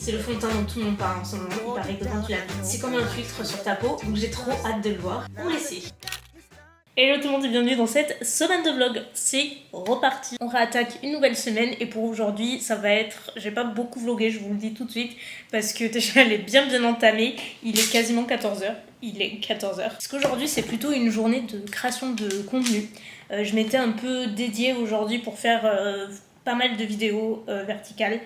C'est le fond de teint dont tout le monde parle en ce moment. Il paraît que quand tu l'appliques, c'est comme un filtre sur ta peau. Donc j'ai trop hâte de le voir. On l'essaie. Hello tout le monde et bienvenue dans cette semaine de vlog, c'est reparti. On réattaque une nouvelle semaine et pour aujourd'hui ça va être, je vais pas beaucoup vlogger, je vous le dis tout de suite parce que déjà elle est bien entamée, il est quasiment 14h, parce qu'aujourd'hui c'est plutôt une journée de création de contenu. Je m'étais un peu dédiée aujourd'hui pour faire pas mal de vidéos verticales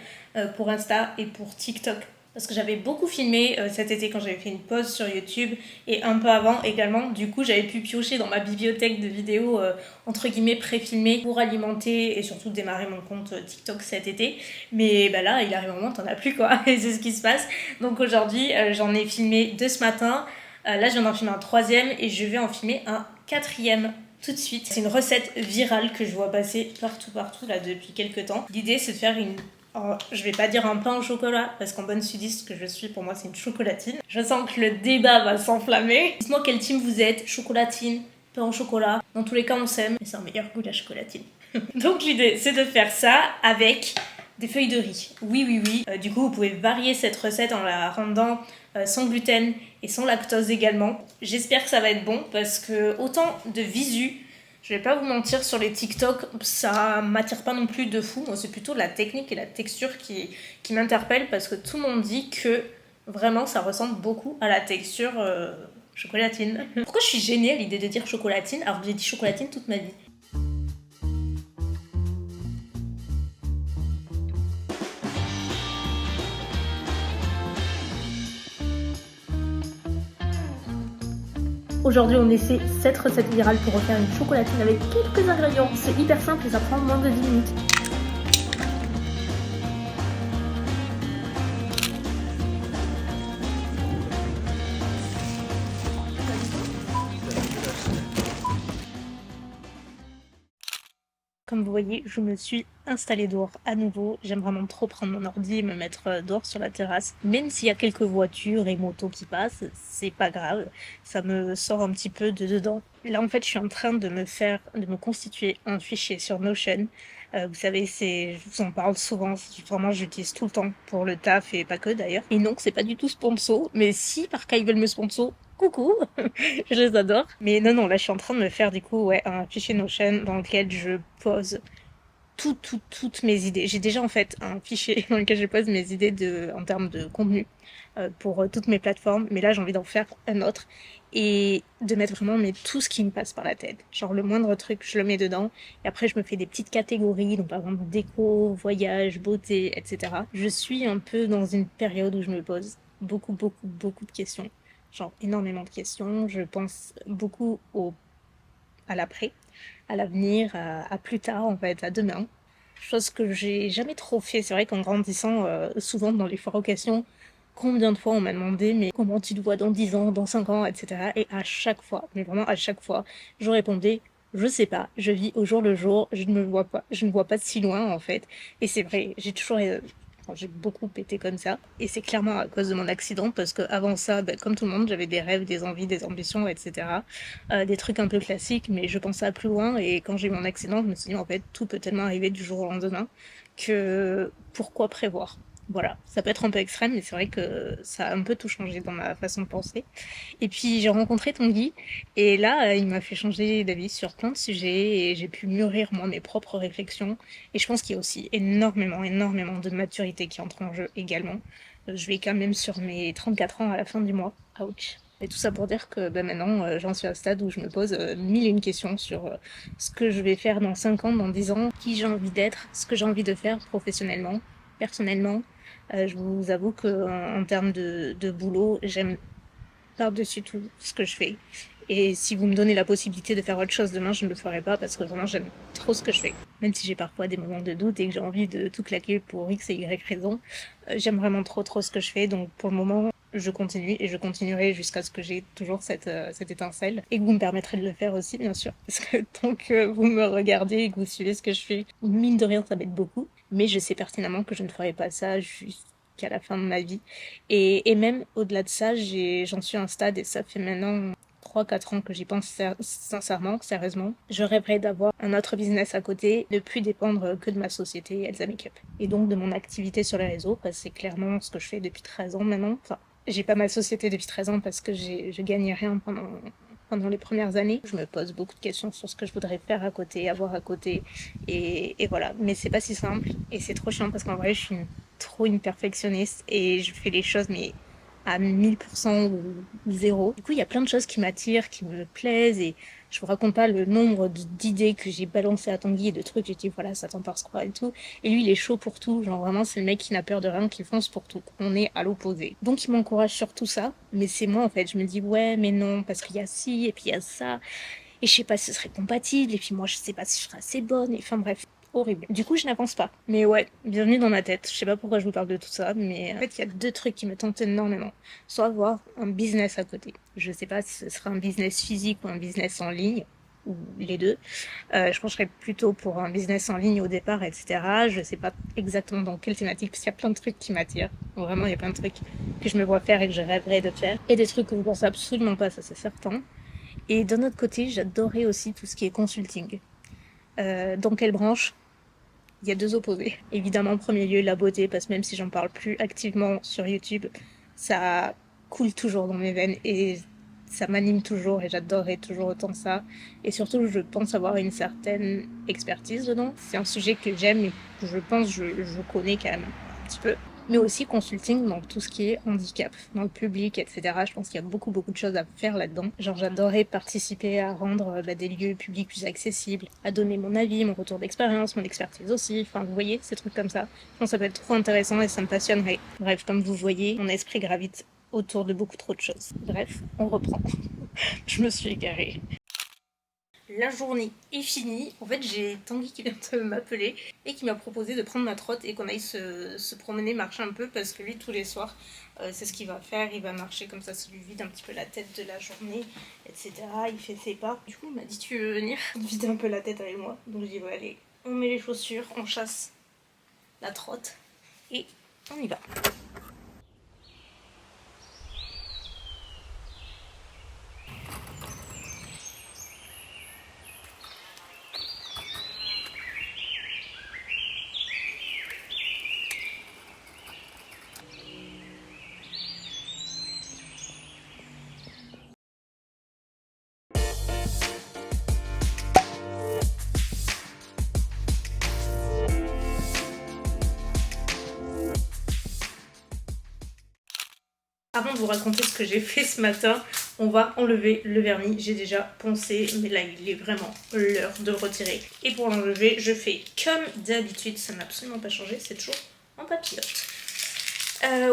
pour Insta et pour TikTok. Parce que j'avais beaucoup filmé cet été quand j'avais fait une pause sur YouTube et un peu avant également. Du coup, j'avais pu piocher dans ma bibliothèque de vidéos entre guillemets pré-filmées pour alimenter et surtout démarrer mon compte TikTok cet été. Mais bah là, il arrive un moment, t'en as plus quoi. Et c'est ce qui se passe. Donc aujourd'hui, j'en ai filmé 2 ce matin. Là, je viens d'en filmer un 3e et je vais en filmer un 4e tout de suite. C'est une recette virale que je vois passer partout là depuis quelques temps. L'idée, c'est de faire une... Alors, je vais pas dire un pain au chocolat, parce qu'en bonne sudiste que je suis, pour moi c'est une chocolatine. Je sens que le débat va s'enflammer. Dites-moi quel team vous êtes, chocolatine, pain au chocolat. Dans tous les cas on s'aime, mais c'est un meilleur goût la chocolatine. Donc l'idée c'est de faire ça avec des feuilles de riz. Oui. Du coup vous pouvez varier cette recette en la rendant sans gluten et sans lactose également. J'espère que ça va être bon, parce que autant de visu, je vais pas vous mentir, sur les TikTok, ça m'attire pas non plus de fou. Moi, c'est plutôt la technique et la texture qui m'interpellent, parce que tout le monde dit que vraiment ça ressemble beaucoup à la texture chocolatine. Pourquoi je suis gênée à l'idée de dire chocolatine alors que j'ai dit chocolatine toute ma vie? Aujourd'hui, on essaie cette recette virale pour refaire une chocolatine avec quelques ingrédients. C'est hyper simple et ça prend moins de 10 minutes. Comme vous voyez, je me suis installée dehors à nouveau. J'aime vraiment trop prendre mon ordi et me mettre dehors sur la terrasse. Même s'il y a quelques voitures et motos qui passent, c'est pas grave. Ça me sort un petit peu de dedans. Là, en fait, je suis en train de me constituer un fichier sur Notion. Vous savez, je vous en parle souvent. Vraiment, j'utilise tout le temps pour le taf et pas que d'ailleurs. Et non, c'est pas du tout sponsor. Mais si par cas ils veulent me sponsor, coucou, je les adore. Mais non, là je suis en train de me faire du coup un fichier Notion dans lequel je pose toutes mes idées. J'ai déjà en fait un fichier dans lequel je pose mes idées en termes de contenu pour toutes mes plateformes, mais là j'ai envie d'en faire un autre et de mettre vraiment tout ce qui me passe par la tête. Genre le moindre truc, je le mets dedans et après je me fais des petites catégories, donc par exemple déco, voyage, beauté, etc. Je suis un peu dans une période où je me pose beaucoup de questions. Genre énormément de questions. Je pense beaucoup à l'après, à l'avenir, à plus tard en fait, à demain. Chose que j'ai jamais trop fait. C'est vrai qu'en grandissant, souvent dans les foires aux questions, combien de fois on m'a demandé mais comment tu te vois dans 10 ans, dans 5 ans, etc. Et à chaque fois, mais vraiment à chaque fois, je répondais je sais pas, je vis au jour le jour, je ne vois pas si loin en fait. Et c'est vrai, j'ai beaucoup pété comme ça. Et c'est clairement à cause de mon accident, parce que avant ça, comme tout le monde, j'avais des rêves, des envies, des ambitions, etc. Des trucs un peu classiques, mais je pensais à plus loin. Et quand j'ai eu mon accident, je me suis dit, en fait, tout peut tellement arriver du jour au lendemain que pourquoi prévoir? Voilà, ça peut être un peu extrême, mais c'est vrai que ça a un peu tout changé dans ma façon de penser. Et puis j'ai rencontré Tanguy, et là, il m'a fait changer d'avis sur plein de sujets, et j'ai pu mûrir moi mes propres réflexions. Et je pense qu'il y a aussi énormément de maturité qui entre en jeu également. Je vais quand même sur mes 34 ans à la fin du mois. Ouch. Et tout ça pour dire que maintenant, j'en suis à un stade où je me pose mille et une questions sur ce que je vais faire dans 5 ans, dans 10 ans, qui j'ai envie d'être, ce que j'ai envie de faire professionnellement, personnellement. Je vous avoue qu'en termes de boulot, j'aime par-dessus tout ce que je fais. Et si vous me donnez la possibilité de faire autre chose demain, je ne le ferai pas, parce que vraiment j'aime trop ce que je fais. Même si j'ai parfois des moments de doute et que j'ai envie de tout claquer pour X et Y raison, j'aime vraiment trop ce que je fais. Donc pour le moment, je continue et je continuerai jusqu'à ce que j'ai toujours cette étincelle. Et que vous me permettrez de le faire aussi, bien sûr. Parce que tant que vous me regardez et que vous suivez ce que je fais, mine de rien, ça m'aide beaucoup. Mais je sais pertinemment que je ne ferai pas ça jusqu'à la fin de ma vie. Et même au-delà de ça, j'en suis à un stade, et ça fait maintenant 3-4 ans que j'y pense sincèrement, sérieusement. Je rêverais d'avoir un autre business à côté, de plus dépendre que de ma société Elsa Makeup. Et donc de mon activité sur les réseaux, parce que c'est clairement ce que je fais depuis 13 ans maintenant. Enfin, j'ai pas ma société depuis 13 ans parce que je gagnais rien pendant les premières années. Je me pose beaucoup de questions sur ce que je voudrais faire à côté, avoir à côté, et voilà. Mais c'est pas si simple, et c'est trop chiant parce qu'en vrai, je suis trop une perfectionniste, et je fais les choses, mais à 1000% ou zéro. Du coup, il y a plein de choses qui m'attirent, qui me plaisent, et je vous raconte pas le nombre d'idées que j'ai balancées à Tanguy et de trucs, j'ai dit voilà, ça t'en parce quoi et tout. Et lui, il est chaud pour tout, genre vraiment, c'est le mec qui n'a peur de rien, qui fonce pour tout. On est à l'opposé. Donc, il m'encourage sur tout ça, mais c'est moi en fait, je me dis ouais, mais non, parce qu'il y a ci, et puis il y a ça, et je sais pas si ce serait compatible, et puis moi, je sais pas si je serais assez bonne, et enfin bref. Horrible. Du coup, je n'avance pas. Mais ouais, bienvenue dans ma tête. Je sais pas pourquoi je vous parle de tout ça, mais en fait, il y a 2 trucs qui me tentent énormément. Soit avoir un business à côté. Je sais pas si ce sera un business physique ou un business en ligne, ou les deux. Je pencherais plutôt pour un business en ligne au départ, etc. Je sais pas exactement dans quelle thématique, parce qu'il y a plein de trucs qui m'attirent. Vraiment, il y a plein de trucs que je me vois faire et que je rêverais de faire. Et des trucs que je pense absolument pas, ça c'est certain. Et d'un autre côté, j'adorais aussi tout ce qui est consulting. Dans quelle branche? Il y a 2 opposés. Évidemment, en premier lieu, la beauté, parce que même si j'en parle plus activement sur YouTube, ça coule toujours dans mes veines, et ça m'anime toujours, et j'adorerais toujours autant ça. Et surtout, je pense avoir une certaine expertise dedans. C'est un sujet que j'aime et que je pense je connais quand même un petit peu. Mais aussi consulting dans tout ce qui est handicap, dans le public, etc. Je pense qu'il y a beaucoup de choses à faire là-dedans. Genre, j'adorerais participer à rendre des lieux publics plus accessibles, à donner mon avis, mon retour d'expérience, mon expertise aussi. Enfin, vous voyez, ces trucs comme ça. Je pense que ça peut être trop intéressant et ça me passionnerait. Bref, comme vous voyez, mon esprit gravite autour de beaucoup trop de choses. Bref, on reprend. Je me suis égarée. La journée est finie. En fait, j'ai Tanguy qui vient de m'appeler et qui m'a proposé de prendre ma trotte et qu'on aille se promener, marcher un peu, parce que lui, tous les soirs, c'est ce qu'il va faire. Il va marcher comme ça lui vide un petit peu la tête de la journée, etc. Il fait ses pas. Du coup, il m'a dit tu veux venir vider un peu la tête avec moi? Donc, je dis ouais, allez, on met les chaussures, on chasse la trotte et on y va. Avant de vous raconter ce que j'ai fait ce matin, on va enlever le vernis. J'ai déjà poncé, mais là il est vraiment l'heure de le retirer. Et pour l'enlever, je fais comme d'habitude, ça n'a absolument pas changé, c'est toujours en papillote.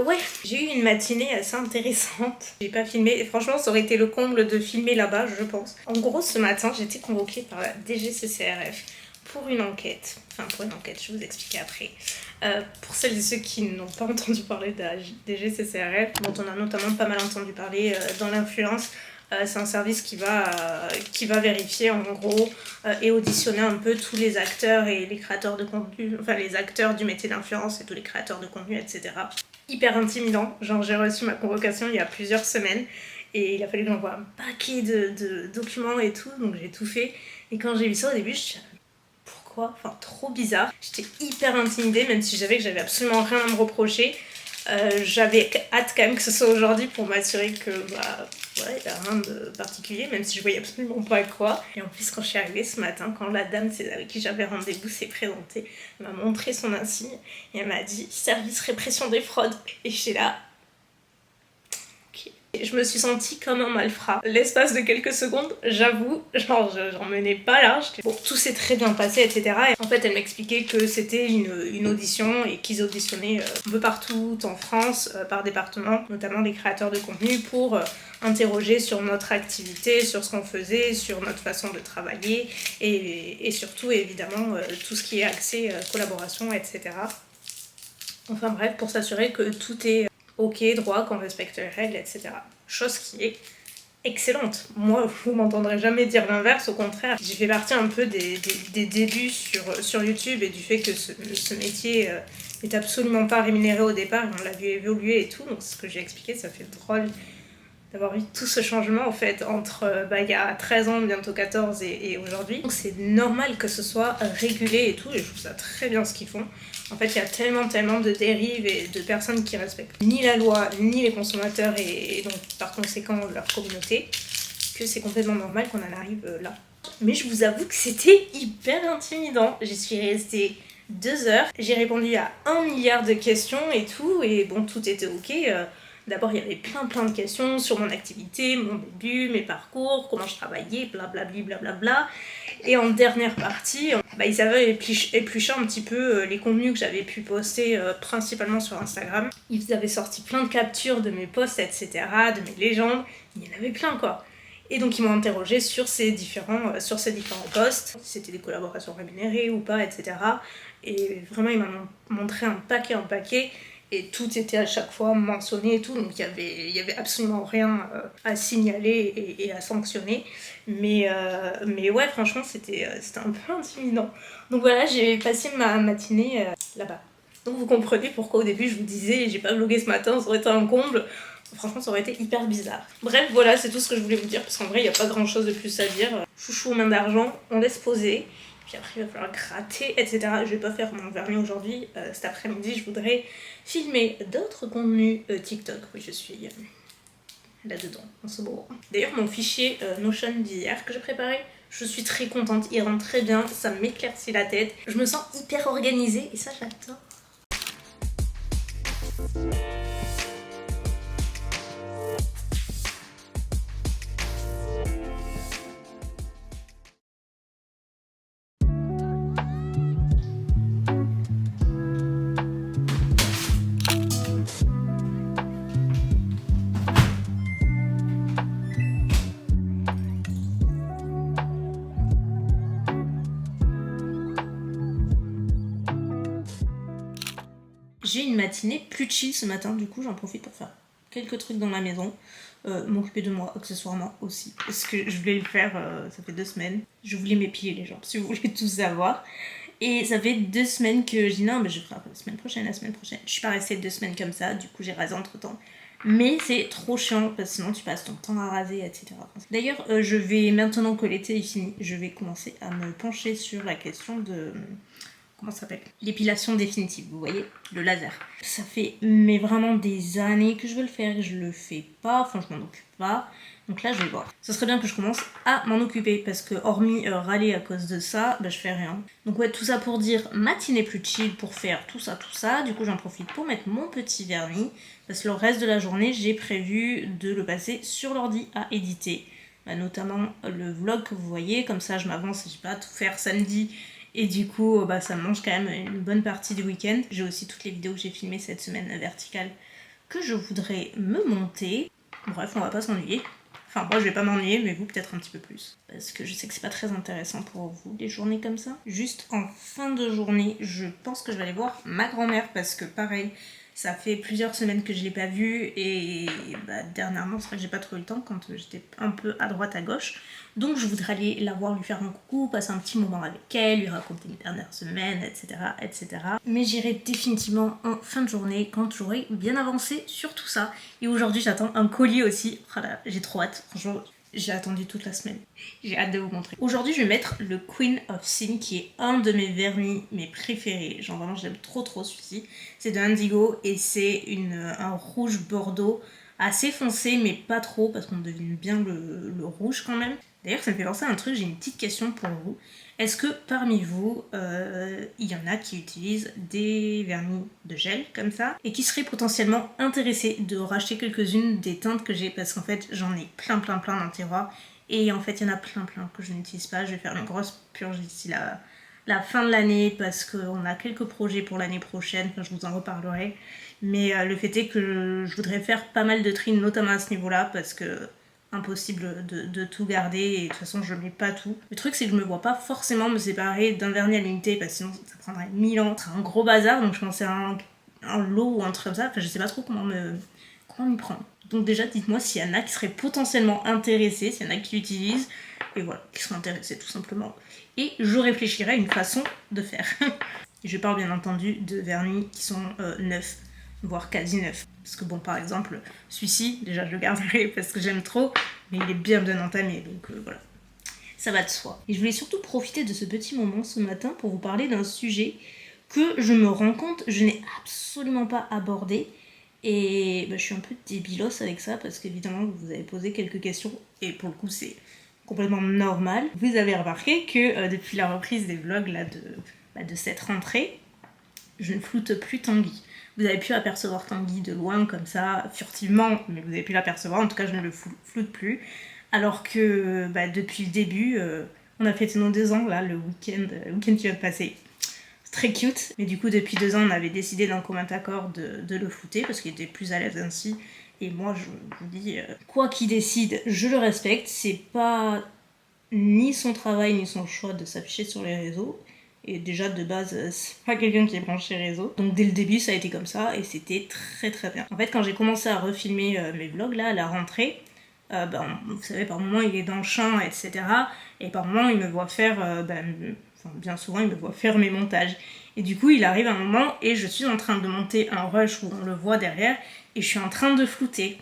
Ouais, j'ai eu une matinée assez intéressante. J'ai pas filmé, et franchement ça aurait été le comble de filmer là-bas, je pense. En gros, ce matin, j'ai été convoquée par la DGCCRF pour une enquête. Enfin, pour une enquête, je vais vous expliquer après. Pour celles et ceux qui n'ont pas entendu parler de la DGCCRF, dont on a notamment pas mal entendu parler dans l'influence, c'est un service qui va vérifier en gros et auditionner un peu tous les acteurs et les créateurs de contenu, enfin les acteurs du métier d'influence et tous les créateurs de contenu, etc. Hyper intimidant, genre j'ai reçu ma convocation il y a plusieurs semaines et il a fallu que j'envoie un paquet de documents et tout, donc j'ai tout fait. Et quand j'ai vu ça au début, je suis pourquoi? Enfin, trop bizarre. J'étais hyper intimidée, même si j'avais absolument rien à me reprocher. J'avais hâte quand même que ce soit aujourd'hui pour m'assurer que ouais, il n'y a rien de particulier, même si je voyais absolument pas quoi. Et en plus, quand je suis arrivée ce matin, quand la dame avec qui j'avais rendez-vous s'est présentée, elle m'a montré son insigne et elle m'a dit service répression des fraudes. Et j'étais là. Je me suis sentie comme un malfrat. L'espace de quelques secondes, j'avoue, genre j'en menais pas large. Bon, tout s'est très bien passé, etc. Et en fait, elle m'expliquait que c'était une audition et qu'ils auditionnaient un peu partout en France, par département, notamment les créateurs de contenu, pour interroger sur notre activité, sur ce qu'on faisait, sur notre façon de travailler et surtout, évidemment, tout ce qui est accès, collaboration, etc. Enfin bref, pour s'assurer que tout est ok, droit, qu'on respecte les règles, etc. Chose qui est excellente. Moi, vous m'entendrez jamais dire l'inverse, au contraire. J'ai fait partie un peu des débuts sur YouTube et du fait que ce métier n'est absolument pas rémunéré au départ, on l'a vu évoluer et tout, donc ce que j'ai expliqué, ça fait drôle d'avoir vu tout ce changement en fait entre il y a 13 ans, bientôt 14 et aujourd'hui. Donc c'est normal que ce soit régulé et tout, et je trouve ça très bien ce qu'ils font. En fait, il y a tellement de dérives et de personnes qui respectent ni la loi, ni les consommateurs et donc par conséquent leur communauté, que c'est complètement normal qu'on en arrive là. Mais je vous avoue que c'était hyper intimidant. J'y suis restée 2 heures. J'ai répondu à 1 milliard de questions et tout, et bon, tout était ok. D'abord, il y avait plein de questions sur mon activité, mon début, mes parcours, comment je travaillais, blablabli, blablabla. Et en dernière partie, ils avaient épluché un petit peu les contenus que j'avais pu poster principalement sur Instagram. Ils avaient sorti plein de captures de mes posts, etc., de mes légendes. Il y en avait plein, quoi. Et donc ils m'ont interrogé sur ces différents posts, si c'était des collaborations rémunérées ou pas, etc. Et vraiment ils m'ont montré un paquet, et tout était à chaque fois mentionné et tout, donc il y avait absolument rien à signaler et à sanctionner. Mais ouais, franchement c'était un peu intimidant. Donc voilà, j'ai passé ma matinée là-bas. Donc vous comprenez pourquoi au début je vous disais j'ai pas vlogué ce matin, ça aurait été un comble. Franchement, ça aurait été hyper bizarre. Bref, voilà, c'est tout ce que je voulais vous dire, parce qu'en vrai, il n'y a pas grand chose de plus à dire. Chouchou aux mains d'argent, on laisse poser. Puis après, il va falloir gratter, etc. Je vais pas faire mon vernis aujourd'hui. Cet après-midi, je voudrais filmer d'autres contenus TikTok. Oui, je suis là-dedans, en ce moment. D'ailleurs, mon fichier Notion d'hier que j'ai préparé, je suis très contente. Il rentre très bien, ça m'éclaircit la tête. Je me sens hyper organisée, et ça, j'adore. J'ai une matinée plus chill ce matin, du coup j'en profite pour faire quelques trucs dans la maison, m'occuper de moi accessoirement aussi, parce que je voulais le faire, ça fait 2 semaines. Je voulais m'épiler les jambes, si vous voulez tout savoir. Et ça fait 2 semaines que je dis non, mais je ferai la semaine prochaine. Je suis pas restée 2 semaines comme ça, du coup j'ai rasé entre temps. Mais c'est trop chiant parce que sinon tu passes ton temps à raser, etc. D'ailleurs, je vais, maintenant que l'été est fini, je vais commencer à me pencher sur la question de... Comment ça s'appelle ? L'épilation définitive, vous voyez, le laser. Ça fait mais vraiment des années que je veux le faire, je le fais pas, enfin je m'en occupe pas. Donc là je vais voir. Ce serait bien que je commence à m'en occuper parce que hormis râler à cause de ça, je fais rien. Donc ouais, tout ça pour dire matinée plus chill pour faire tout ça. Du coup j'en profite pour mettre mon petit vernis parce que le reste de la journée j'ai prévu de le passer sur l'ordi à éditer. Notamment le vlog que vous voyez, comme ça je m'avance et je vais pas tout faire samedi. Et du coup, ça me mange quand même une bonne partie du week-end. J'ai aussi toutes les vidéos que j'ai filmées cette semaine verticale que je voudrais me monter. Bref, on va pas s'ennuyer. Enfin, moi je vais pas m'ennuyer, mais vous peut-être un petit peu plus. Parce que je sais que c'est pas très intéressant pour vous, les journées comme ça. Juste en fin de journée, je pense que je vais aller voir ma grand-mère parce que pareil, ça fait plusieurs semaines que je l'ai pas vue et dernièrement, c'est vrai que j'ai pas trop eu le temps quand j'étais un peu à droite à gauche. Donc je voudrais aller la voir, lui faire un coucou, passer un petit moment avec elle, lui raconter les dernières semaines, etc. Mais j'irai définitivement en fin de journée quand j'aurai bien avancé sur tout ça. Et aujourd'hui j'attends un colis aussi. Oh là, j'ai trop hâte, franchement. J'ai attendu toute la semaine. J'ai hâte de vous montrer. Aujourd'hui, je vais mettre le Queen of Sin, qui est un de mes vernis, mes préférés. Genre vraiment, j'aime trop celui-ci. C'est de Indigo et c'est un rouge bordeaux assez foncé, mais pas trop, parce qu'on devine bien le rouge quand même. D'ailleurs, ça me fait penser à un truc, j'ai une petite question pour vous. Est-ce que parmi vous, il y en a qui utilisent des vernis de gel comme ça et qui seraient potentiellement intéressés de racheter quelques-unes des teintes que j'ai, parce qu'en fait j'en ai plein dans le tiroir et en fait il y en a plein que je n'utilise pas. Je vais faire une grosse purge d'ici la fin de l'année parce qu'on a quelques projets pour l'année prochaine, enfin, je vous en reparlerai. Mais le fait est que je voudrais faire pas mal de tri, notamment à ce niveau-là, parce que impossible de tout garder et de toute façon je mets pas tout. Le truc c'est que je me vois pas forcément me séparer d'un vernis à l'unité parce que sinon ça prendrait 1000 ans, ce serait un gros bazar, donc je pensais à un lot ou un truc comme ça, enfin je sais pas trop comment m'y prendre. Donc déjà dites-moi s'il y en a qui seraient potentiellement intéressés, s'il y en a qui l'utilisent, et voilà, qui seraient intéressés tout simplement. Et je réfléchirai à une façon de faire. Je parle bien entendu de vernis qui sont neufs. voire quasi neuf. Parce que bon, par exemple, celui-ci, déjà je le garderai parce que j'aime trop, mais il est bien entamé, donc voilà. Ça va de soi. Et je voulais surtout profiter de ce petit moment ce matin pour vous parler d'un sujet que je me rends compte, je n'ai absolument pas abordé. Et je suis un peu débilos avec ça parce qu'évidemment vous avez posé quelques questions et pour le coup c'est complètement normal. Vous avez remarqué que depuis la reprise des vlogs là, de cette rentrée, je ne floute plus Tanguy. Vous avez pu apercevoir Tanguy de loin comme ça, furtivement, mais vous avez pu l'apercevoir, en tout cas je ne le floute plus. Alors que depuis le début, on a fêté nos 2 ans là, le week-end qui vient de passer. C'est très cute, mais du coup depuis 2 ans on avait décidé d'un commun accord de le flouter parce qu'il était plus à l'aise ainsi. Et moi je vous dis, quoi qu'il décide, je le respecte, c'est pas ni son travail ni son choix de s'afficher sur les réseaux. Et déjà de base, c'est pas quelqu'un qui est branché réseau. Donc dès le début, ça a été comme ça et c'était très très bien. En fait, quand j'ai commencé à refilmer mes vlogs là à la rentrée, vous savez, par moments il est dans le champ, etc. Et par moments il me voit faire, bien souvent il me voit faire mes montages. Et du coup, il arrive un moment et je suis en train de monter un rush où on le voit derrière et je suis en train de flouter.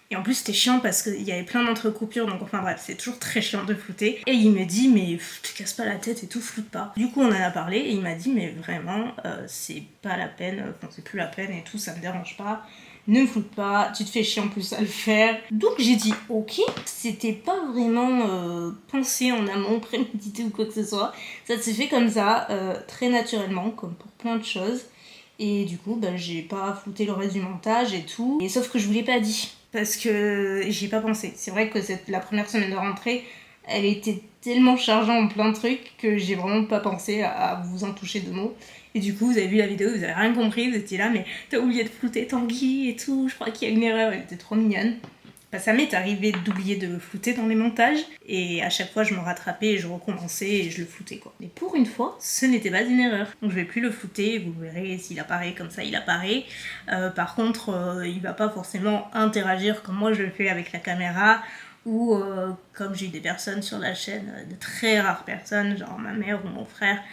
Et en plus, c'était chiant parce qu'il y avait plein d'entrecoupures, donc enfin bref, c'est toujours très chiant de flouter. Et il me dit, mais tu casses pas la tête et tout, floute pas. Du coup, on en a parlé et il m'a dit, mais vraiment, c'est pas la peine, c'est plus la peine et tout, ça me dérange pas. Ne me floute pas, tu te fais chier en plus à le faire. Donc j'ai dit, ok, c'était pas vraiment pensé en amont, prémédité ou quoi que ce soit. Ça s'est fait comme ça, très naturellement, comme pour plein de choses. Et du coup, j'ai pas flouté le reste du montage et tout. Et sauf que je vous l'ai pas dit. Parce que j'y ai pas pensé. C'est vrai que la première semaine de rentrée, elle était tellement chargée en plein de trucs que j'ai vraiment pas pensé à vous en toucher 2 mots. Et du coup, vous avez vu la vidéo, vous avez rien compris, vous étiez là, mais t'as oublié de flouter Tanguy et tout, je crois qu'il y a une erreur, elle était trop mignonne. Ça m'est arrivé d'oublier de flouter dans les montages, et à chaque fois je me rattrapais et je recommençais et je le floutais quoi. Mais pour une fois, ce n'était pas une erreur. Donc je vais plus le flouter, vous verrez s'il apparaît comme ça, il apparaît. Par contre, il va pas forcément interagir comme moi je le fais avec la caméra, ou comme j'ai eu des personnes sur la chaîne, de très rares personnes, genre ma mère ou mon frère,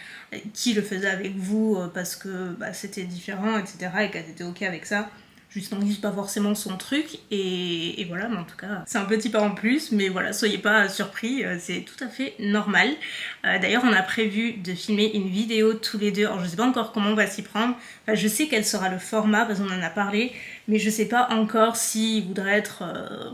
qui le faisaient avec vous parce que c'était différent, etc. et qu'elles étaient ok avec ça. Juste non, pas forcément son truc, et voilà, mais en tout cas, c'est un petit pas en plus, mais voilà, soyez pas surpris, c'est tout à fait normal. D'ailleurs, on a prévu de filmer une vidéo tous les deux, alors je sais pas encore comment on va s'y prendre, enfin, je sais quel sera le format, parce qu'on en a parlé, mais je sais pas encore s'il voudrait être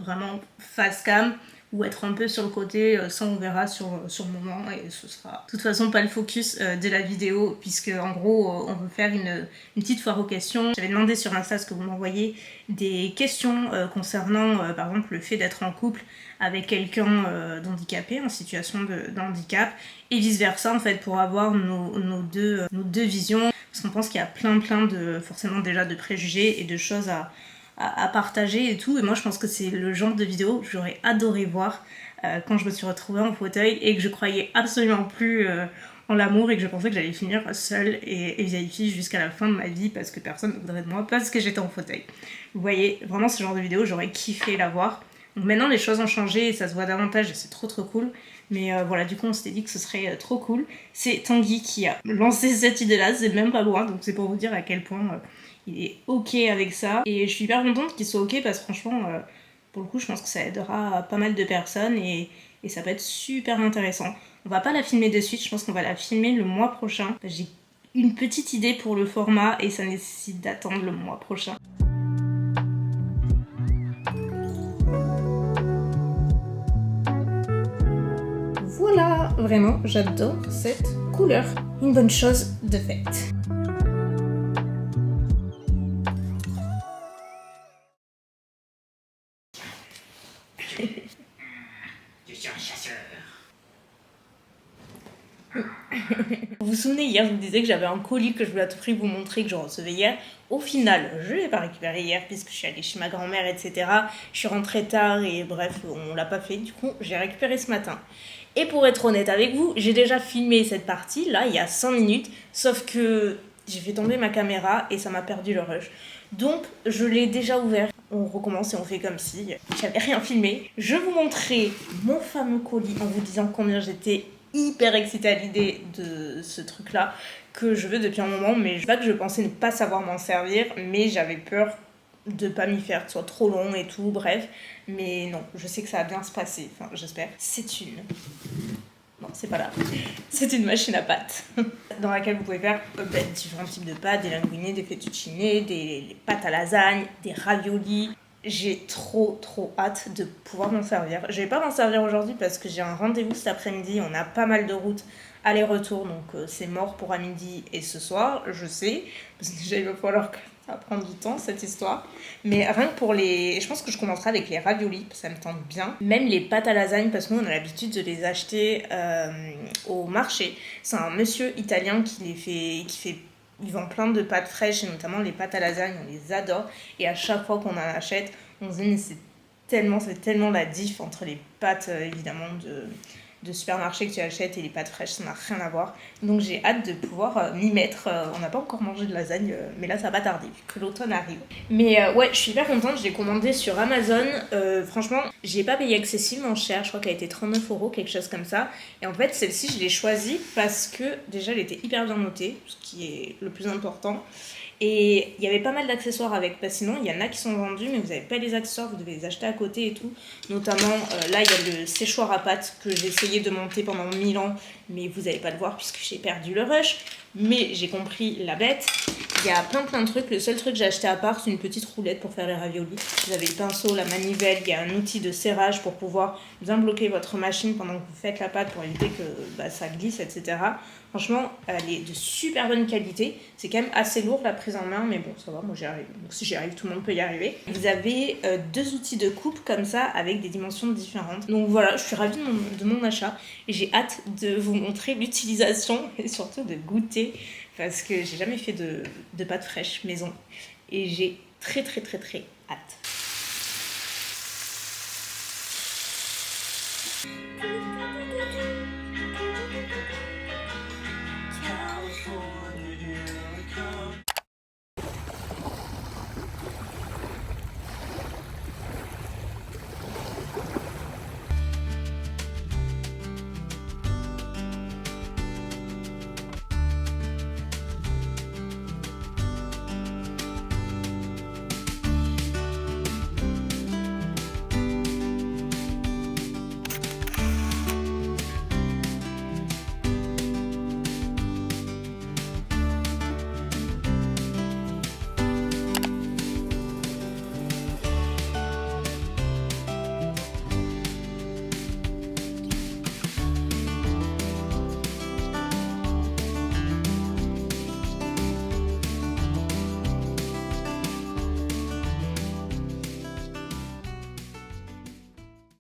vraiment face cam, ou être un peu sur le côté, ça on verra sur le moment, et ce sera de toute façon pas le focus de la vidéo, puisque en gros on veut faire une petite foire aux questions. J'avais demandé sur Insta ce que vous m'envoyez des questions concernant par exemple le fait d'être en couple avec quelqu'un d'handicapé, en situation de handicap, et vice versa en fait, pour avoir nos deux visions, parce qu'on pense qu'il y a plein de, forcément déjà de préjugés et de choses à partager et tout. Et moi je pense que c'est le genre de vidéo que j'aurais adoré voir quand je me suis retrouvée en fauteuil et que je croyais absolument plus en l'amour et que je pensais que j'allais finir seule et vieille jusqu'à la fin de ma vie parce que personne ne voudrait de moi parce que j'étais en fauteuil. Vous voyez, vraiment ce genre de vidéo, j'aurais kiffé la voir. Donc maintenant les choses ont changé et ça se voit davantage et c'est trop cool. Mais voilà, du coup on s'était dit que ce serait trop cool. C'est Tanguy qui a lancé cette idée-là, c'est même pas loin, donc c'est pour vous dire à quel point il est ok avec ça. Et je suis hyper contente qu'il soit ok parce que franchement, pour le coup, je pense que ça aidera pas mal de personnes et ça peut être super intéressant. On va pas la filmer de suite, je pense qu'on va la filmer le mois prochain. J'ai une petite idée pour le format et ça nécessite d'attendre le mois prochain. Voilà, vraiment, j'adore cette couleur. Une bonne chose de faite. Je suis un chasseur. Vous vous souvenez, hier, je vous disais que j'avais un colis que je voulais à tout prix vous montrer que je recevais hier. Au final, je ne l'ai pas récupéré hier puisque je suis allée chez ma grand-mère, etc. Je suis rentrée tard et bref, on l'a pas fait. Du coup, j'ai récupéré ce matin. Et pour être honnête avec vous, j'ai déjà filmé cette partie, là, il y a 5 minutes. Sauf que j'ai fait tomber ma caméra et ça m'a perdu le rush. Donc, je l'ai déjà ouvert. On recommence et on fait comme si j'avais rien filmé. Je vous montrerai mon fameux colis en vous disant combien j'étais hyper excitée à l'idée de ce truc-là que je veux depuis un moment, mais pas que je pensais ne pas savoir m'en servir, mais j'avais peur de pas m'y faire, que ce soit trop long et tout, bref. Mais non, je sais que ça va bien se passer, enfin j'espère. C'est une... Non, c'est pas là. C'est une machine à pâtes dans laquelle vous pouvez faire différents types de pâtes, des linguini, des fettuccine, des pâtes à lasagne, des raviolis. J'ai trop hâte de pouvoir m'en servir. Je vais pas m'en servir aujourd'hui parce que j'ai un rendez-vous cet après-midi. On a pas mal de routes aller-retour, donc c'est mort pour à midi et ce soir, je sais. Parce que déjà, il va falloir que ça va prendre du temps, cette histoire. Mais rien que pour les... Je pense que je commencerai avec les raviolis, ça me tente bien. Même les pâtes à lasagne, parce que nous, on a l'habitude de les acheter au marché. C'est un monsieur italien qui les fait... Ils vendent plein de pâtes fraîches, et notamment les pâtes à lasagne, on les adore. Et à chaque fois qu'on en achète, on se dit, mais ça fait tellement la diff entre les pâtes, évidemment, de supermarché que tu achètes et les pâtes fraîches, ça n'a rien à voir. Donc j'ai hâte de pouvoir m'y mettre. On n'a pas encore mangé de lasagne, mais là ça va tarder, vu que l'automne arrive. Mais ouais, je suis hyper contente, je l'ai commandé sur Amazon. Franchement, j'ai pas payé excessivement cher, je crois qu'elle était 39€, quelque chose comme ça. Et en fait, celle-ci, je l'ai choisie parce que déjà, elle était hyper bien notée, ce qui est le plus important. Et il y avait pas mal d'accessoires avec, parce que sinon il y en a qui sont vendus, mais vous n'avez pas les accessoires, vous devez les acheter à côté et tout. Notamment, là il y a le séchoir à pâtes que j'ai essayé de monter pendant 1000 ans, mais vous n'allez pas le voir puisque j'ai perdu le rush. Mais j'ai compris la bête. Il y a plein de trucs. Le seul truc que j'ai acheté à part, c'est une petite roulette pour faire les raviolis. Vous avez le pinceau, la manivelle, il y a un outil de serrage pour pouvoir bien bloquer votre machine pendant que vous faites la pâte pour éviter que ça glisse, etc. Franchement, elle est de super bonne qualité. C'est quand même assez lourd la prise en main, mais bon, ça va, moi j'y arrive. Donc si j'y arrive, tout le monde peut y arriver. Vous avez 2 outils de coupe comme ça, avec des dimensions différentes. Donc voilà, je suis ravie de mon achat. Et j'ai hâte de vous montrer l'utilisation et surtout de goûter. Parce que j'ai jamais fait de pâtes fraîches maison. Et j'ai très hâte.